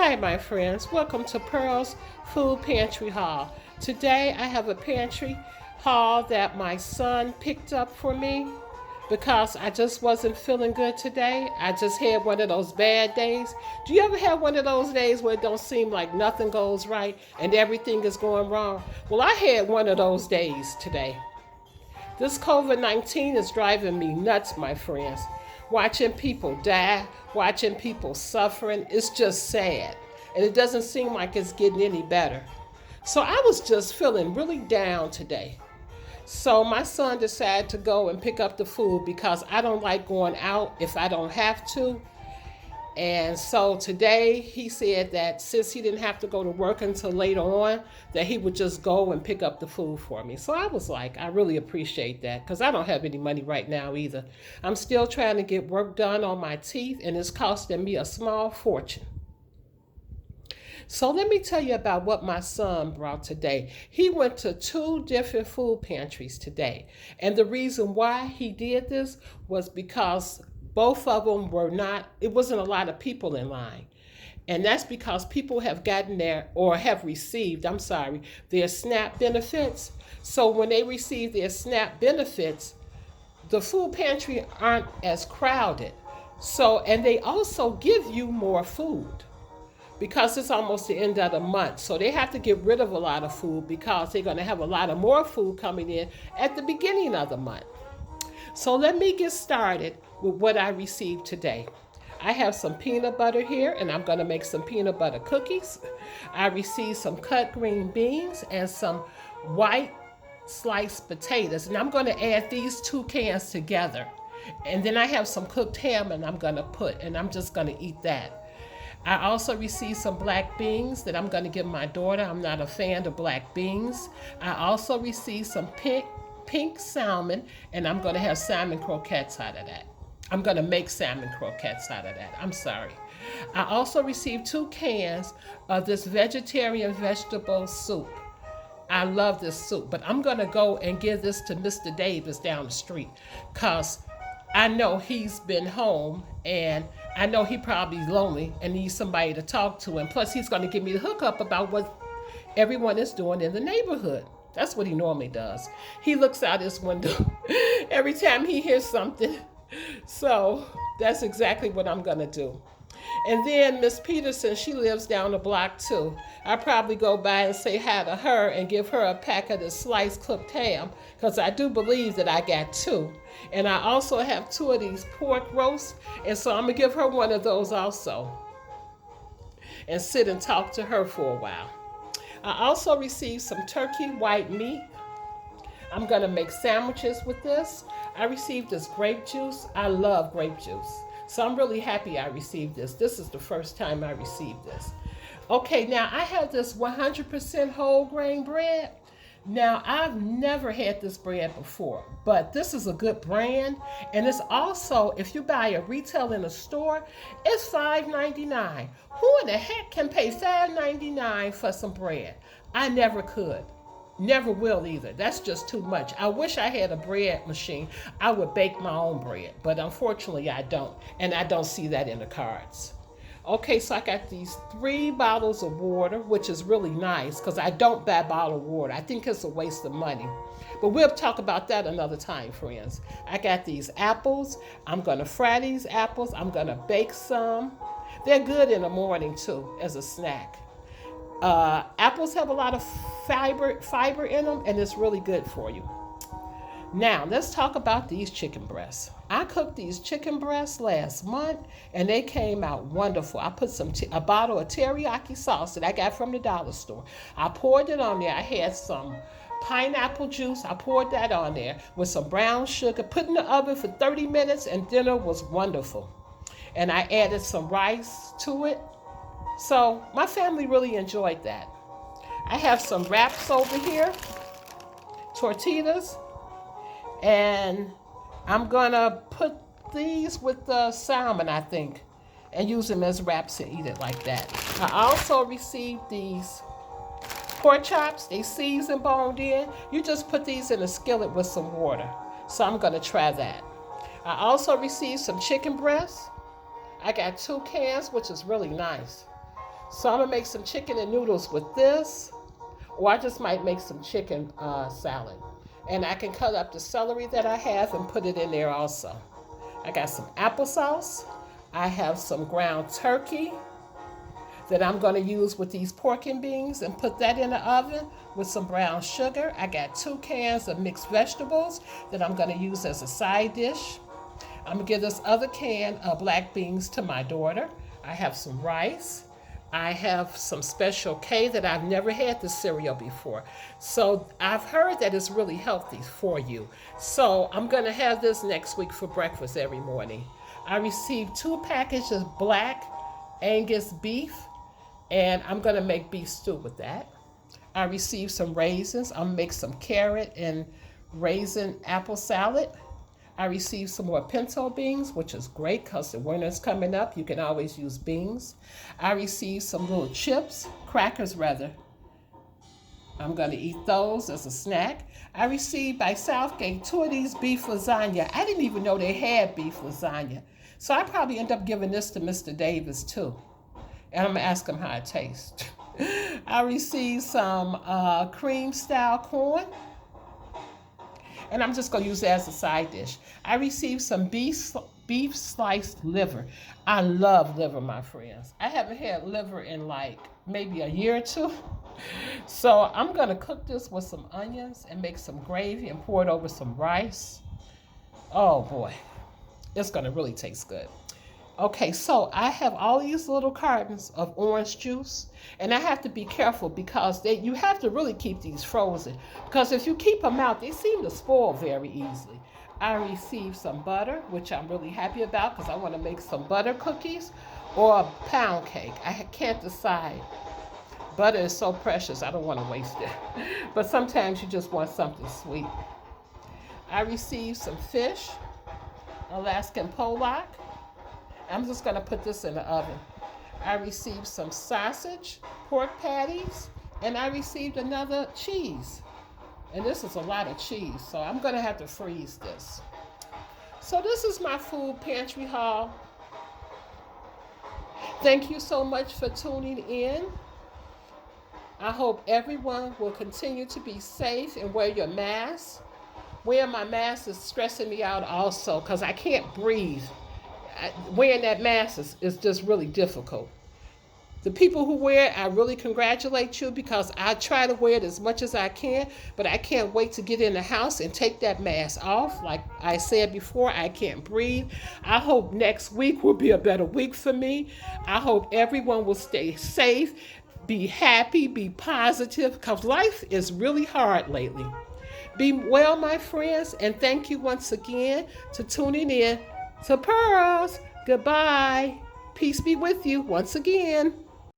Hi, my friends. Welcome to Pearl's Food Pantry Haul. Today, I have a pantry haul that my son picked up for me because I just wasn't feeling good today. I just had one of those bad days. Do you ever have one of those days where it don't seem like nothing goes right and everything is going wrong? Well, I had one of those days today. This COVID-19 is driving me nuts, my friends. Watching people die, watching people suffering, it's just sad. And it doesn't seem like it's getting any better. So I was just feeling really down today. So my son decided to go and pick up the food because I don't like going out if I don't have to. And so today he said that since he didn't have to go to work until later on, that he would just go and pick up the food for me. So I was like, I really appreciate that because I don't have any money right now either. I'm still trying to get work done on my teeth and it's costing me a small fortune. So let me tell you about what my son brought today. He went to two different food pantries today. And the reason why he did this was because both of them it wasn't a lot of people in line. And that's because people have gotten have received, their SNAP benefits. So when they receive their SNAP benefits, the food pantry aren't as crowded. So, and they also give you more food because it's almost the end of the month. So they have to get rid of a lot of food because they're going to have a lot of more food coming in at the beginning of the month. So let me get started with what I received today. I have some peanut butter here and I'm going to make some peanut butter cookies. I received some cut green beans and some white sliced potatoes. And I'm going to add these two cans together. And then I have some cooked ham and I'm just going to eat that. I also received some black beans that I'm going to give my daughter. I'm not a fan of black beans. I also received some pink salmon, and I'm going to have salmon croquettes out of that. I'm going to make salmon croquettes out of that. I'm sorry. I also received 2 cans of this vegetarian vegetable soup. I love this soup, but I'm going to go and give this to Mr. Davis down the street because I know he's been home and I know he probably lonely and needs somebody to talk to. And plus, he's going to give me the hookup about what everyone is doing in the neighborhood. That's what he normally does. He looks out his window every time he hears something. So that's exactly what I'm going to do. And then Miss Peterson, she lives down the block too. I probably go by and say hi to her and give her a pack of the sliced cooked ham because I do believe that I got 2. And I also have 2 of these pork roasts, and so I'm going to give her one of those also and sit and talk to her for a while. I also received some turkey white meat. I'm going to make sandwiches with this. I received this grape juice. I love grape juice. So I'm really happy I received this. This is the first time I received this. Okay, now I have this 100% whole grain bread. Now, I've never had this bread before, but this is a good brand. And it's also, if you buy a retail in a store, it's $5.99. Who in the heck can pay $5.99 for some bread? I never could. Never will either. That's just too much. I wish I had a bread machine. I would bake my own bread, but unfortunately I don't. And I don't see that in the cards. Okay, so I got these 3 bottles of water, which is really nice because I don't buy bottled water. I think it's a waste of money. But we'll talk about that another time, friends. I got these apples. I'm going to fry these apples. I'm going to bake some. They're good in the morning too as a snack. Apples have a lot of fiber in them, and it's really good for you. Now, let's talk about these chicken breasts. I cooked these chicken breasts last month, and they came out wonderful. I put a bottle of teriyaki sauce that I got from the dollar store. I poured it on there. I had some pineapple juice. I poured that on there with some brown sugar, put in the oven for 30 minutes, and dinner was wonderful. And I added some rice to it. So my family really enjoyed that. I have some wraps over here, tortillas, and I'm gonna put these with the salmon, I think, and use them as wraps and eat it like that. I also received these pork chops. They seasoned, boned in. You just put these in a skillet with some water. So I'm gonna try that. I also received some chicken breasts. I got 2 cans, which is really nice. So I'm gonna make some chicken and noodles with this, or I just might make some chicken salad. And I can cut up the celery that I have and put it in there also. I got some applesauce. I have some ground turkey that I'm going to use with these pork and beans and put that in the oven with some brown sugar. I got 2 cans of mixed vegetables that I'm going to use as a side dish. I'm going to give this other can of black beans to my daughter. I have some rice. I have some Special K that I've never had the cereal before. So I've heard that it's really healthy for you. So I'm going to have this next week for breakfast every morning. I received 2 packages of black Angus beef, and I'm going to make beef stew with that. I received some raisins. I'm going to make some carrot and raisin apple salad. I received some more pinto beans, which is great because the winter's coming up. You can always use beans. I received some little chips, crackers rather. I'm going to eat those as a snack. I received by Southgate 2 of these beef lasagna. I didn't even know they had beef lasagna. So I probably end up giving this to Mr. Davis too. And I'm going to ask him how it tastes. I received some cream style corn. And I'm just going to use that as a side dish. I received some beef sliced liver. I love liver, my friends. I haven't had liver in like maybe a year or 2. So I'm going to cook this with some onions and make some gravy and pour it over some rice. Oh boy, it's going to really taste good. Okay, so I have all these little cartons of orange juice, and I have to be careful because you have to really keep these frozen, because if you keep them out, they seem to spoil very easily. I received some butter, which I'm really happy about because I want to make some butter cookies or a pound cake. I can't decide. Butter is so precious, I don't want to waste it. But sometimes you just want something sweet. I received some fish, Alaskan pollock. I'm just going to put this in the oven. I received some sausage, pork patties, and I received another cheese. And this is a lot of cheese, so I'm going to have to freeze this. So this is my food pantry haul. Thank you so much for tuning in. I hope everyone will continue to be safe and wear your mask. Wearing my mask is stressing me out also because I can't breathe. Wearing that mask is just really difficult. The people who wear it, I really congratulate you because I try to wear it as much as I can, but I can't wait to get in the house and take that mask off. Like I said before, I can't breathe. I hope next week will be a better week for me. I hope everyone will stay safe, be happy, be positive, because life is really hard lately. Be well, my friends, and thank you once again for tuning in to Pearls. Goodbye. Peace be with you once again.